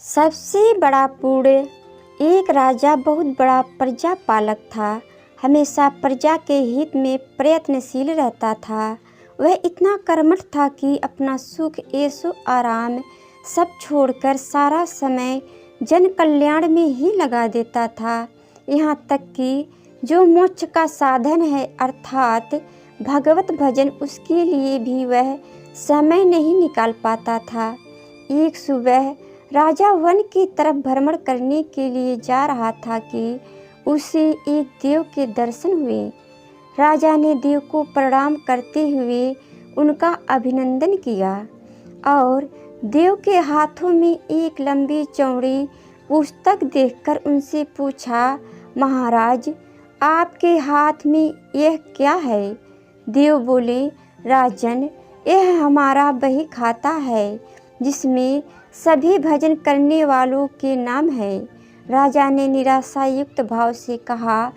सबसे बड़ा पुण्य। एक राजा बहुत बड़ा प्रजा पालक था। हमेशा प्रजा के हित में प्रयत्नशील रहता था। वह इतना कर्मठ था कि अपना सुख ऐशो आराम सब छोड़कर सारा समय जन कल्याण में ही लगा देता था। यहाँ तक कि जो मोक्ष का साधन है अर्थात भगवत भजन, उसके लिए भी वह समय नहीं निकाल पाता था। एक सुबह राजा वन की तरफ भ्रमण करने के लिए जा रहा था कि उसे एक देव के दर्शन हुए। राजा ने देव को प्रणाम करते हुए उनका अभिनंदन किया और देव के हाथों में एक लंबी चौड़ी पुस्तक देखकर उनसे पूछा, महाराज, आपके हाथ में यह क्या है? देव बोले, राजन, यह हमारा बही खाता है जिसमें सभी भजन करने वालों के नाम है। राजा ने निराशा युक्त भाव से कहा,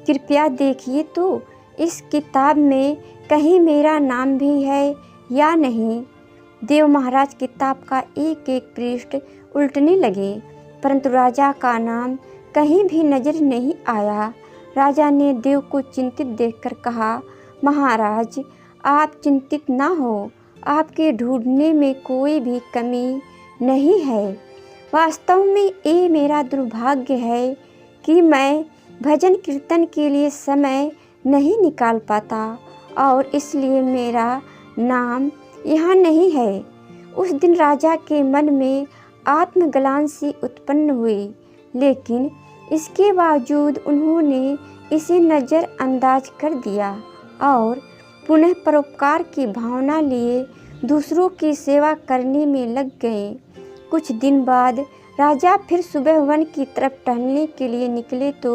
कृपया देखिए तो इस किताब में कहीं मेरा नाम भी है या नहीं। देव महाराज किताब का एक एक पृष्ठ उल्टने लगे, परंतु राजा का नाम कहीं भी नजर नहीं आया। राजा ने देव को चिंतित देखकर कहा, महाराज, आप चिंतित ना हो, आपके ढूंढने में कोई भी कमी नहीं है। वास्तव में ये मेरा दुर्भाग्य है कि मैं भजन कीर्तन के लिए समय नहीं निकाल पाता और इसलिए मेरा नाम यहाँ नहीं है। उस दिन राजा के मन में आत्मग्लानि सी उत्पन्न हुई, लेकिन इसके बावजूद उन्होंने इसे नज़रअंदाज कर दिया और पुनः परोपकार की भावना लिए दूसरों की सेवा करने में लग गए। कुछ दिन बाद राजा फिर सुबह वन की तरफ टहलने के लिए निकले तो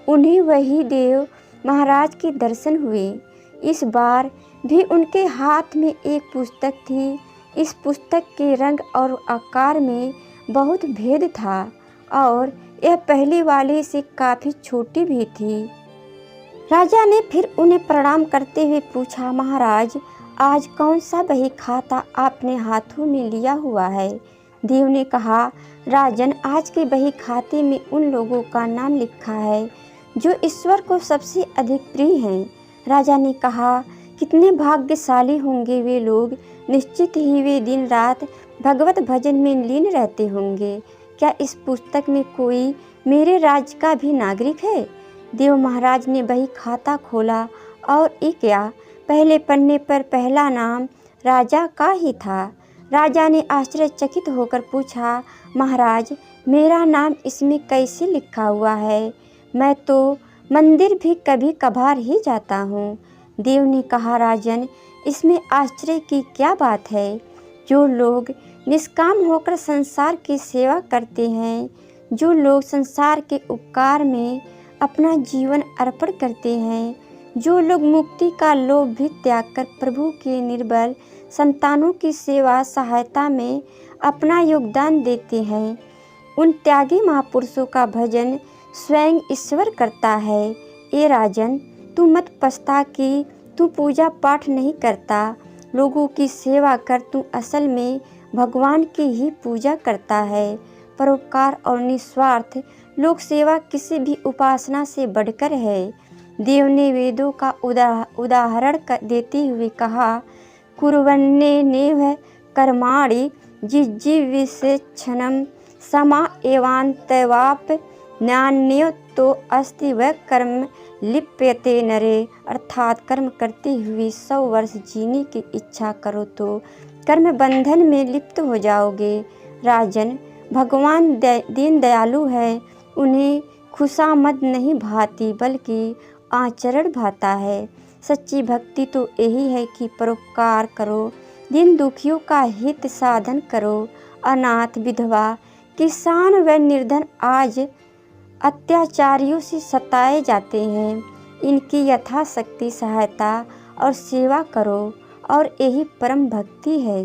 उन्हें वही देव महाराज के दर्शन हुए। इस बार भी उनके हाथ में एक पुस्तक थी। इस पुस्तक के रंग और आकार में बहुत भेद था और यह पहले वाले से काफ़ी छोटी भी थी। राजा ने फिर उन्हें प्रणाम करते हुए पूछा, महाराज, आज कौन सा बही खाता आपने हाथों में लिया हुआ है? देव ने कहा, राजन, आज के बही खाते में उन लोगों का नाम लिखा है जो ईश्वर को सबसे अधिक प्रिय हैं। राजा ने कहा, कितने भाग्यशाली होंगे वे लोग, निश्चित ही वे दिन रात भगवत भजन में लीन रहते होंगे। क्या इस पुस्तक में कोई मेरे राज्य का भी नागरिक है? देव महाराज ने बही खाता खोला और ये क्या, पहले पन्ने पर पहला नाम राजा का ही था। राजा ने आश्चर्यचकित होकर पूछा, महाराज, मेरा नाम इसमें कैसे लिखा हुआ है? मैं तो मंदिर भी कभी कभार ही जाता हूँ। देव ने कहा, राजन, इसमें आश्चर्य की क्या बात है? जो लोग निष्काम होकर संसार की सेवा करते हैं, जो लोग संसार के उपकार में अपना जीवन अर्पण करते हैं, जो लोग मुक्ति का लोभ भी त्याग कर प्रभु के निर्बल संतानों की सेवा सहायता में अपना योगदान देते हैं, उन त्यागी महापुरुषों का भजन स्वयं ईश्वर करता है। ये राजन, तू मत पछता कि तू पूजा पाठ नहीं करता, लोगों की सेवा कर, तू असल में भगवान की ही पूजा करता है। परोपकार और निस्वार्थ लोक सेवा किसी भी उपासना से बढ़कर है। देव ने वेदों का उदाहरण देते हुए कहा, कुर्वन्नेनेह कर्माणि जिजीविषेक्षणं समा एवान्त्यवाप नान्यो तो अस्ति वह कर्म लिप्यते नरे। अर्थात कर्म करते हुए 100 वर्ष जीने की इच्छा करो तो कर्म बंधन में लिप्त हो जाओगे। राजन, भगवान दीन दयालु है, उन्हें खुशामद नहीं भाती बल्कि आचरण भाता है। सच्ची भक्ति तो यही है कि परोपकार करो, दीन दुखियों का हित साधन करो। अनाथ, विधवा, किसान व निर्धन आज अत्याचारियों से सताए जाते हैं। इनकी यथाशक्ति सहायता और सेवा करो और यही परम भक्ति है।